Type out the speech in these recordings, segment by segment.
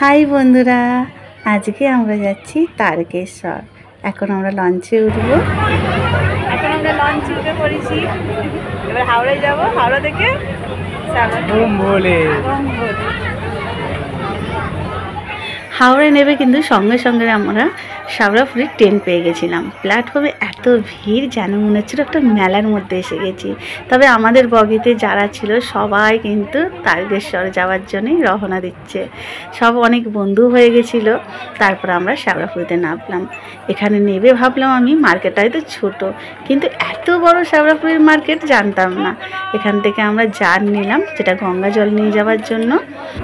High বন্ধুরা, আজকে আমরা যাচ্ছি তারকেশ্বর। এখন আমরা লঞ্চে উঠবো। এখন আমরা লঞ্চে উঠে পড়েছি। এবার হাওড়ায় যাব। হাওড়া থেকে হাওড়ায় নেবে কিন্তু সঙ্গে সঙ্গে আমরা শাবরাফুলির ট্রেন পেয়ে গেছিলাম। প্ল্যাটফর্মে এত ভিড় যেন মনে হচ্ছিল একটা মেলার মধ্যে এসে গেছি। তবে আমাদের বগিতে যারা ছিল সবাই কিন্তু তারকেশ্বর যাওয়ার জন্যই রওনা দিচ্ছে। সব অনেক বন্ধু হয়ে গেছিল। তারপর আমরা শাবরাফুলিতে নামলাম। এখানে নেবে ভাবলাম আমি, মার্কেটটা হয়তো ছোটো, কিন্তু এত বড় শাবরাফুলির মার্কেট জানতাম না। এখান থেকে আমরা জার নিলাম, যেটা গঙ্গা জল নিয়ে যাওয়ার জন্য।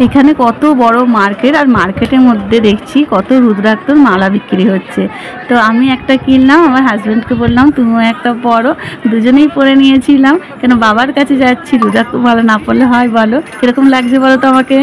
এখানে কত বড় মার্কেট, আর মার্কেটের মধ্যে দেখছি কত রুদ্রাক্ষর মালা বিক্রি হচ্ছে। তো আমি একটা কিনলাম, আমার হাজব্যান্ডকে বললাম তুমিও একটা পরো। দুজনেই পরে নিয়েছিলাম, কেন বাবার কাছে যাচ্ছি, রুদ্রাক্ষ মালা না পরলে হয় বলো? কিরকম লাগছে বলো তো আমাকে?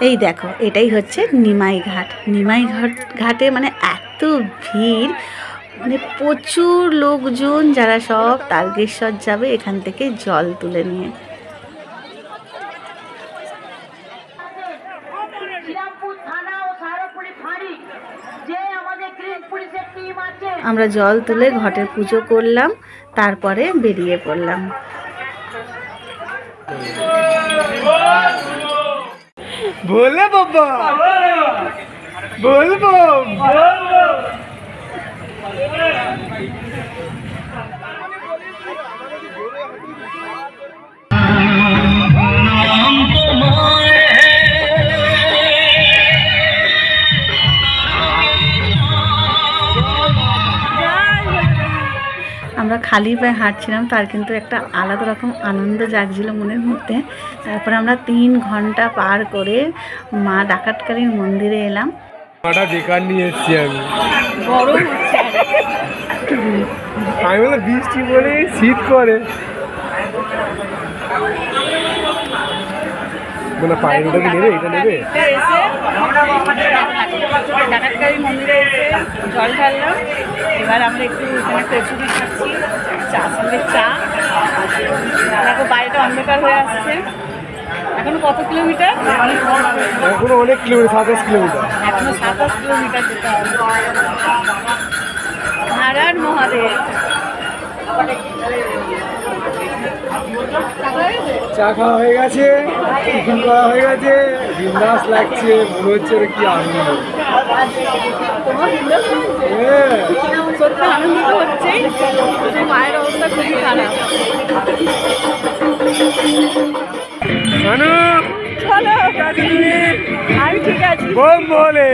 এই দেখো, এটাই হচ্ছে নিমাই ঘাট। নিমাই ঘাটে মানে এত ভিড়, মানে প্রচুর লোকজন, যারা সব তারকেশ্বর যাবে এখান থেকে জল তুলে নিয়ে। আমরা জল তুলে ঘটের পুজো করলাম, তারপরে বেরিয়ে পড়লাম। बोले बाबा बोलबो আমরা খালি পায়ে হাঁটছিলাম, তার কিন্তু একটা আলাদা রকম আনন্দ জাগছিল মনের মধ্যে। তারপরে আমরা 3 ঘন্টা পার করে মা ডাকাতকালীর মন্দিরে এলাম। মাটা বেকার নিয়ে এসেছি আমি, গরম হচ্ছে, আমি বলে বৃষ্টি বলে শীত করে মানে পায়ের ওটা কি নেবে? এটা নেবে। ডাকাতকালী মন্দিরে এসে জল ঢাললাম। এবার আমরা একটু এখানে কচুরি খাচ্ছি, চা সঙ্গে চা। দেখো বাইরেটা অন্ধকার হয়ে আসছে। এখনো কত কিলোমিটার? এখনো অনেক কিলোমিটার, 27 কিলোমিটার। এখনো 27 কিলোমিটার যেতে হবে। হর হর মহাদেব। চা খাওয়া হয়ে গেছে, টিফিন করা হয়ে গেছে, বিন্দাস লাগছে, মনে হচ্ছে কি আনন্দ। সত্যি আনন্দিত হচ্ছে, মায়ের অবস্থা খুবই খারাপ। চলো, আমি ঠিক আছি। বোম বলে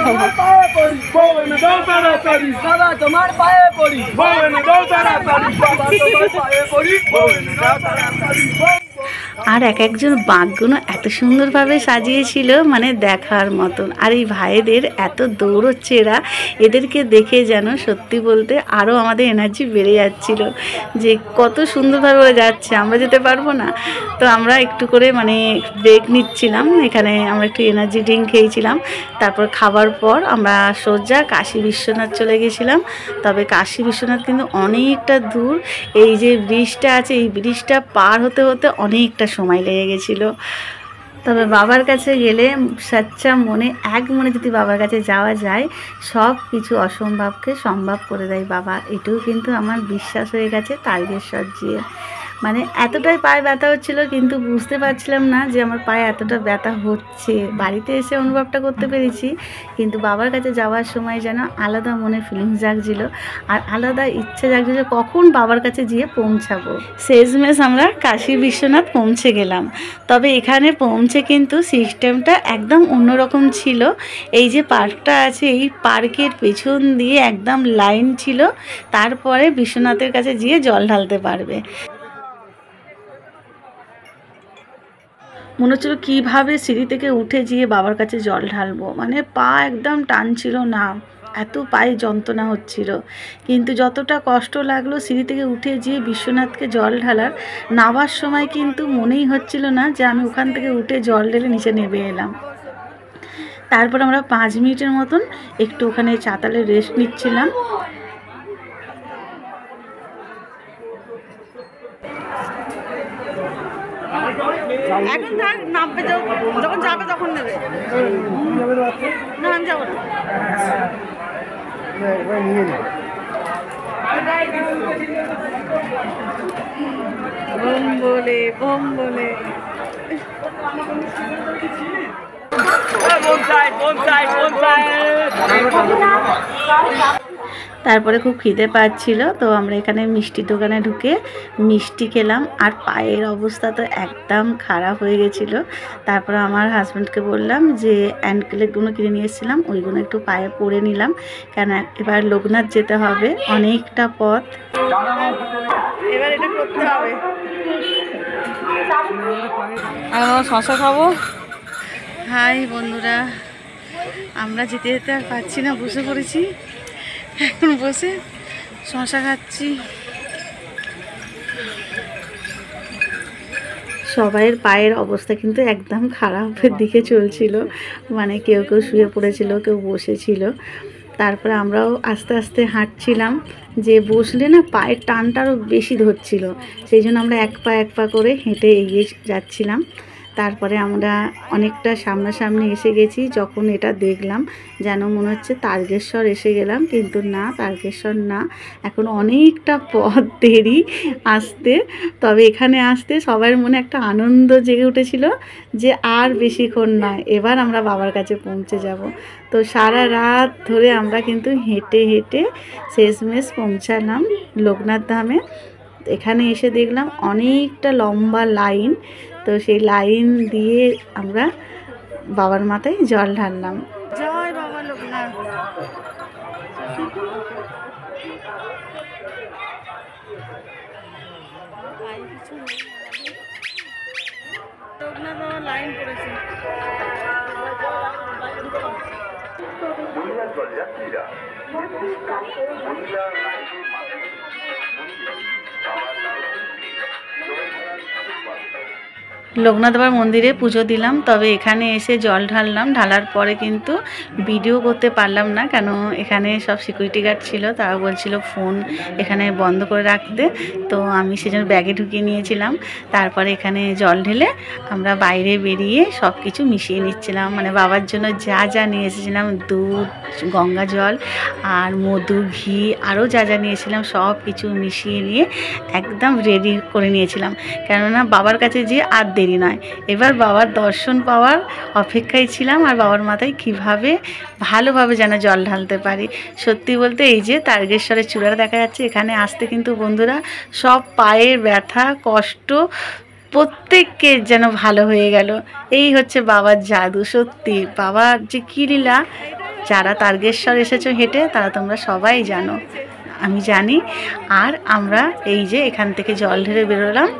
তোমার পায়ে পড়ি, দাদা তোমার পায়ে পড়ি, আর এক একজন বাঘগুলো এত সুন্দরভাবে সাজিয়েছিল, মানে দেখার মতন। আর এই ভাইদের এত দৌড়চ্ছে এরা, এদেরকে দেখে যেন সত্যি বলতে আরও আমাদের এনার্জি বেড়ে যাচ্ছিল, যে কত সুন্দরভাবে ওরা যাচ্ছে, আমরা যেতে পারবো না। তো আমরা একটু করে মানে ব্রেক নিচ্ছিলাম, এখানে আমরা একটু এনার্জি ড্রিঙ্ক খেয়েছিলাম। তারপর খাবার পর আমরা সোজা কাশী বিশ্বনাথ চলে গেছিলাম। তবে কাশী বিশ্বনাথ কিন্তু অনেকটা দূর। এই যে ব্রিজটা আছে, এই ব্রিজটা পার হতে হতে অনেকটা সময় লেগে গেছিলো। তবে বাবার কাছে গেলে সচ্চা মনে, এক মনে যদি বাবার কাছে যাওয়া যায়, সব কিছু অসম্ভবকে সম্ভব করে দেয় বাবা। এটাও কিন্তু আমার বিশ্বাস হয়ে গেছে তারকেশ্বর গিয়ে। মানে এতটাই পায়ে ব্যথা হচ্ছিল, কিন্তু বুঝতে পারছিলাম না যে আমার পায়ে এতটা ব্যথা হচ্ছে। বাড়িতে এসে অনুভবটা করতে পেরেছি, কিন্তু বাবার কাছে যাওয়ার সময় যেন আলাদা মনে ফিলিংস জাগছিল, আর আলাদা ইচ্ছে জাগছিল কখন বাবার কাছে গিয়ে পৌঁছাবো। শেষমেশ আমরা কাশী বিশ্বনাথ পৌঁছে গেলাম। তবে এখানে পৌঁছে কিন্তু সিস্টেমটা একদম অন্যরকম ছিল। এই যে পার্কটা আছে, এই পার্কের পেছন দিয়ে একদম লাইন ছিল, তারপরে বিশ্বনাথের কাছে গিয়ে জল ঢালতে পারবে। মনে হচ্ছিল কীভাবে সিঁড়ি থেকে উঠে গিয়ে বাবার কাছে জল ঢালবো, মানে পা একদম টানছিল না। এত পায়ে যন্ত্রণা হচ্ছিল। কিন্তু যতটা কষ্ট লাগলো সিঁড়ি থেকে উঠে যেয়ে বিশ্বনাথকে জল ঢালার, নামার সময় কিন্তু মনেই হচ্ছিল না যে আমি ওখান থেকে উঠে জল ঢেলে নিচে নেমে এলাম। তারপর আমরা 5 মিনিটের মতন একটু ওখানে চাতালে রেস্ট নিচ্ছিলাম। এখন থাক, নামবে যখন যাবে তখন নেবে। না আমি যাবো না। বোম বলে বোম বলে তারপরে খুব খিদে পাচ্ছিল, তো আমরা এখানে মিষ্টির দোকানে ঢুকে মিষ্টি খেলাম। আর পায়ের অবস্থা তো একদম খারাপ হয়ে গেছিলো। তারপরে আমার হাজব্যান্ডকে বললাম যে অ্যাঙ্কেলেটগুলো কিনে নিয়ে এসেছিলাম, ওইগুলো একটু পায়ে পরে নিলাম, কেন এবার লোকনাথ যেতে হবে, অনেকটা পথ। এবার এটা করতে হবে। আর শশা খাবো। হাই বন্ধুরা, আমরা যেতে যেতে আর পাচ্ছি না, বসে পড়েছি। এখন বসে শশা খাচ্ছি। সবাইয়ের পায়ের অবস্থা কিন্তু একদম খারাপের দিকে চলছিল, মানে কেউ কেউ শুয়ে পড়েছিল, কেউ বসেছিল। তারপরে আমরাও আস্তে আস্তে হাঁটছিলাম, যে বসলে না পায়ের টানটা আরও বেশি ধরছিল, সেই জন্য আমরা এক পা করে হেঁটে এগিয়ে যাচ্ছিলাম। তারপরে আমরা অনেকটা সামনাসামনি এসে গেছি। যখন এটা দেখলাম যেন মনে হচ্ছে তারকেশ্বর এসে গেলাম, কিন্তু না, তারকেশ্বর না, এখন অনেকটা পথ দেরি আসতে। তবে এখানে আসতে সবার মনে একটা আনন্দ জেগে উঠেছিল যে আর বেশিক্ষণ নয়, এবার আমরা বাবার কাছে পৌঁছে যাব। তো সারা রাত ধরে আমরা কিন্তু হেঁটে হেঁটে শেষমেশ পৌঁছালাম লোকনাথ ধামে। এখানে এসে দেখলাম অনেকটা লম্বা লাইন, তো সেই লাইন দিয়ে আমরা বাবার মাথায় জল ঢাললাম। জয় বাবা লোকনাথ। লোকনাথ বাবা লাইন পড়েছে। লোকনাথ বাবার মন্দিরে পুজো দিলাম, তবে এখানে এসে জল ঢাললাম। ঢালার পরে কিন্তু ভিডিও করতে পারলাম না, কেন এখানে সব সিকিউরিটি গার্ড ছিল, তারা বলছিল ফোন এখানে বন্ধ করে রাখতে, তো আমি সেজন্য ব্যাগে ঢুকিয়ে নিয়েছিলাম। তারপরে এখানে জল ঢেলে আমরা বাইরে বেরিয়ে সব কিছু মিশিয়ে নিচ্ছিলাম, মানে বাবার জন্য যা যা নিয়ে এসেছিলাম, দুধ, গঙ্গা জল আর মধু, ঘি, আরও যা যা নিয়েছিলাম সব কিছু মিশিয়ে নিয়ে একদম রেডি করে নিয়েছিলাম, কেননা বাবার কাছে যে আর দেরি নয়, এবার বাবার দর্শন পাওয়ার অপেক্ষায় ছিলাম। আর বাবার মাথায় কিভাবে ভালোভাবে যেন জল ঢালতে পারি। সত্যি বলতে এই যে তারকেশ্বরের চূড়াটা দেখা যাচ্ছে, এখানে আসতে কিন্তু বন্ধুরা সব পায়ের ব্যথা, কষ্ট প্রত্যেককে যেন ভালো হয়ে গেল। এই হচ্ছে বাবার জাদু। সত্যি বাবার যে কী লীলা, যারা তারকেশ্বর এসেছো হেঁটে তারা তোমরা সবাই জানো, আমি জানি। আর আমরা এই যে এখান থেকে জল ঢেলে বেরোলাম।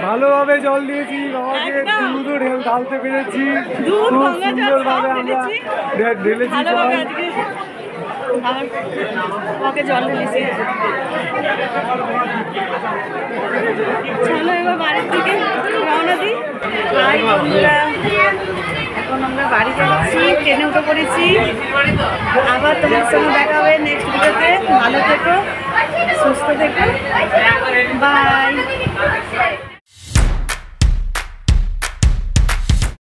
ভালোভাবে জল দিয়েছি, বাবাকে দুধও ঢালতে পেরেছি, খুব সুন্দরভাবে আমরা ঢেলেছি। জল ঢেলেছি। চলো এবার বাড়ির দিকে রওনা দিই। এখন আমরা বাড়ি যাচ্ছি, ট্রেনে উঠে পড়েছি। আবার তোমার সঙ্গে দেখা হবে নেক্সট ভিডিওতে। ভালো থেকো।